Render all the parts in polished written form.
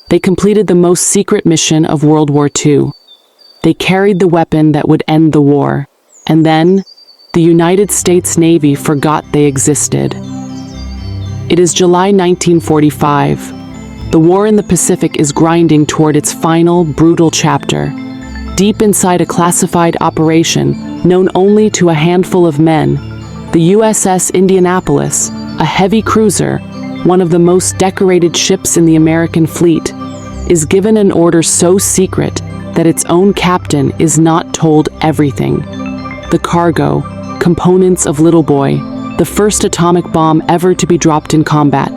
They completed the most secret mission of World War II. They carried the weapon that would end the war. And then, the United States Navy forgot they existed. It is July 1945. The war in the Pacific is grinding toward its final, brutal chapter. Deep inside a classified operation, known only to a handful of men, the USS Indianapolis, a heavy cruiser, one of the most decorated ships in the American fleet, is given an order so secret that its own captain is not told everything. The cargo, components of Little Boy, the first atomic bomb ever to be dropped in combat.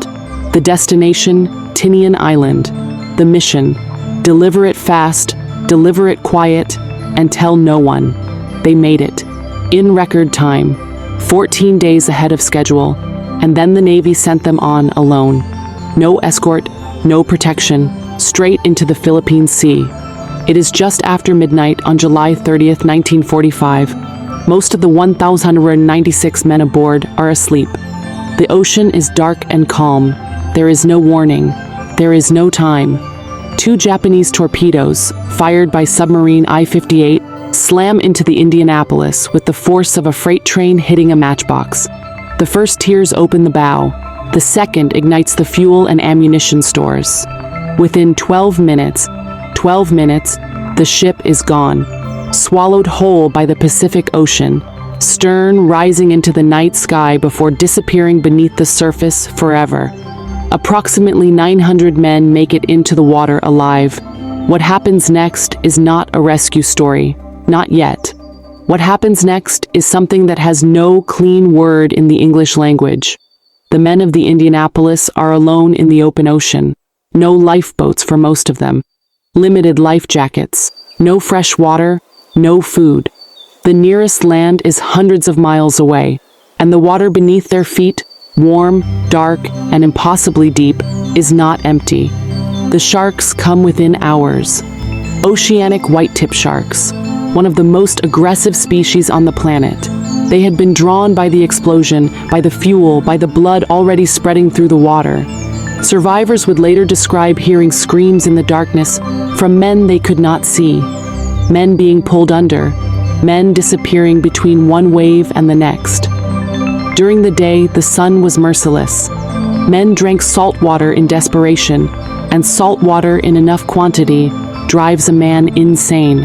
The destination, Tinian Island. The mission, deliver it fast, deliver it quiet, and tell no one. They made it. In record time, 14 days ahead of schedule, and then the Navy sent them on alone. No escort, no protection, straight into the Philippine Sea. It is just after midnight on July 30th, 1945. Most of the 1,196 men aboard are asleep. The ocean is dark and calm. There is no warning. There is no time. 2 Japanese torpedoes, fired by submarine I-58, slam into the Indianapolis with the force of a freight train hitting a matchbox. The first tears open the bow. The second ignites the fuel and ammunition stores. Within 12 minutes, the ship is gone, swallowed whole by the Pacific Ocean, stern rising into the night sky before disappearing beneath the surface forever. Approximately 900 men make it into the water alive. What happens next is not a rescue story, not yet. What happens next is something that has no clean word in the English language. The men of the Indianapolis are alone in the open ocean. No lifeboats for most of them. Limited life jackets. No fresh water. No food. The nearest land is hundreds of miles away, and the water beneath their feet, warm, dark, and impossibly deep, is not empty. The sharks come within hours. Oceanic white-tip sharks, one of the most aggressive species on the planet. They had been drawn by the explosion, by the fuel, by the blood already spreading through the water. Survivors would later describe hearing screams in the darkness from men they could not see. Men being pulled under, men disappearing between one wave and the next. During the day, the sun was merciless. Men drank salt water in desperation, and salt water in enough quantity drives a man insane.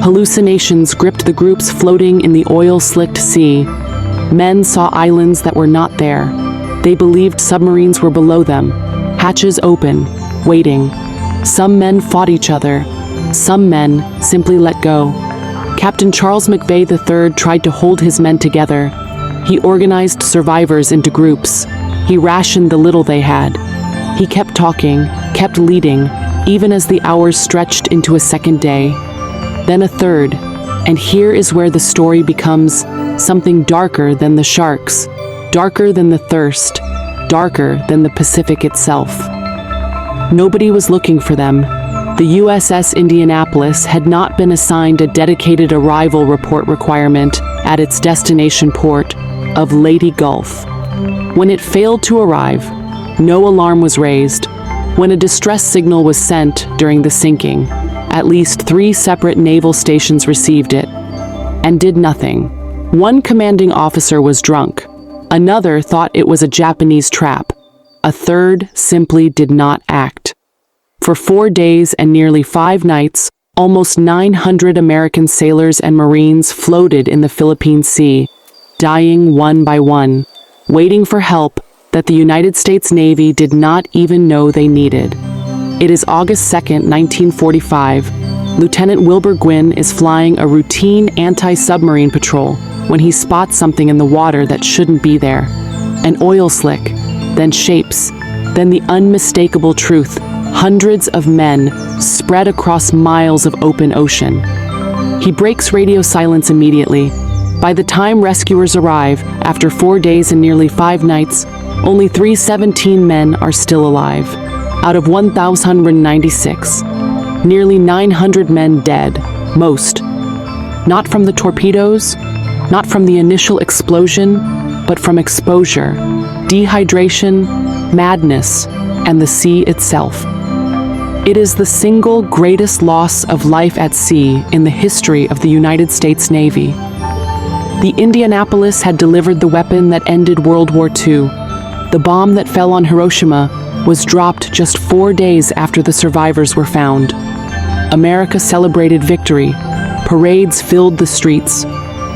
Hallucinations gripped the groups floating in the oil-slicked sea. Men saw islands that were not there. They believed submarines were below them, hatches open, waiting. Some men fought each other. Some men simply let go. Captain Charles McVay III tried to hold his men together. He organized survivors into groups. He rationed the little they had. He kept talking, kept leading, even as the hours stretched into a second day. Then a third, and here is where the story becomes something darker than the sharks, darker than the thirst, darker than the Pacific itself. Nobody was looking for them. The USS Indianapolis had not been assigned a dedicated arrival report requirement at its destination port of Leyte Gulf. When it failed to arrive, no alarm was raised. When a distress signal was sent during the sinking, at least 3 separate naval stations received it and did nothing. One commanding officer was drunk. Another thought it was a Japanese trap. A third simply did not act. For 4 days and nearly 5 nights, almost 900 American sailors and Marines floated in the Philippine Sea, dying one by one, waiting for help that the United States Navy did not even know they needed. It is August 2nd, 1945. Lieutenant Wilbur Gwynn is flying a routine anti-submarine patrol when he spots something in the water that shouldn't be there. An oil slick, then shapes, then the unmistakable truth. Hundreds of men spread across miles of open ocean. He breaks radio silence immediately. By the time rescuers arrive, after 4 days and nearly 5 nights, only 317 men are still alive, out of 1,196. Nearly 900 men dead, most. Not from the torpedoes, not from the initial explosion, but from exposure, dehydration, madness, and the sea itself. It is the single greatest loss of life at sea in the history of the United States Navy. The Indianapolis had delivered the weapon that ended World War II. The bomb that fell on Hiroshima was dropped just 4 days after the survivors were found. America celebrated victory. Parades filled the streets.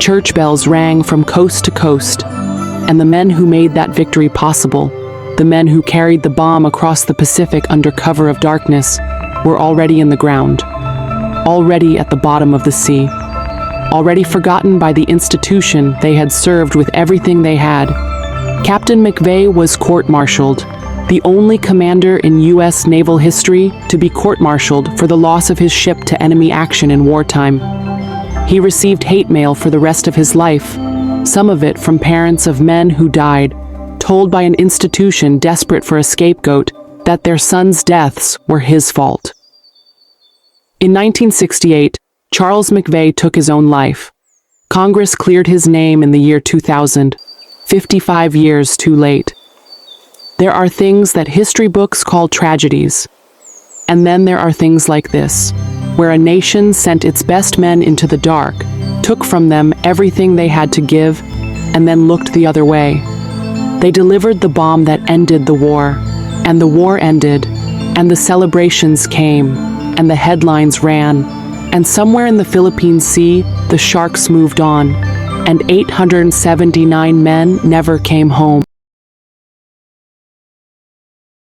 Church bells rang from coast to coast. And the men who made that victory possible, the men who carried the bomb across the Pacific under cover of darkness, were already in the ground, already at the bottom of the sea, already forgotten by the institution they had served with everything they had. Captain McVay was court-martialed, the only commander in U.S. naval history to be court-martialed for the loss of his ship to enemy action in wartime. He received hate mail for the rest of his life, some of it from parents of men who died, told by an institution desperate for a scapegoat that their sons' deaths were his fault. In 1968, Charles McVay took his own life. Congress cleared his name in the year 2000, 55 years too late. There are things that history books call tragedies. And then there are things like this, where a nation sent its best men into the dark, took from them everything they had to give, and then looked the other way. They delivered the bomb that ended the war, and the war ended, and the celebrations came, and the headlines ran, and somewhere in the Philippine Sea, the sharks moved on, and 879 men never came home.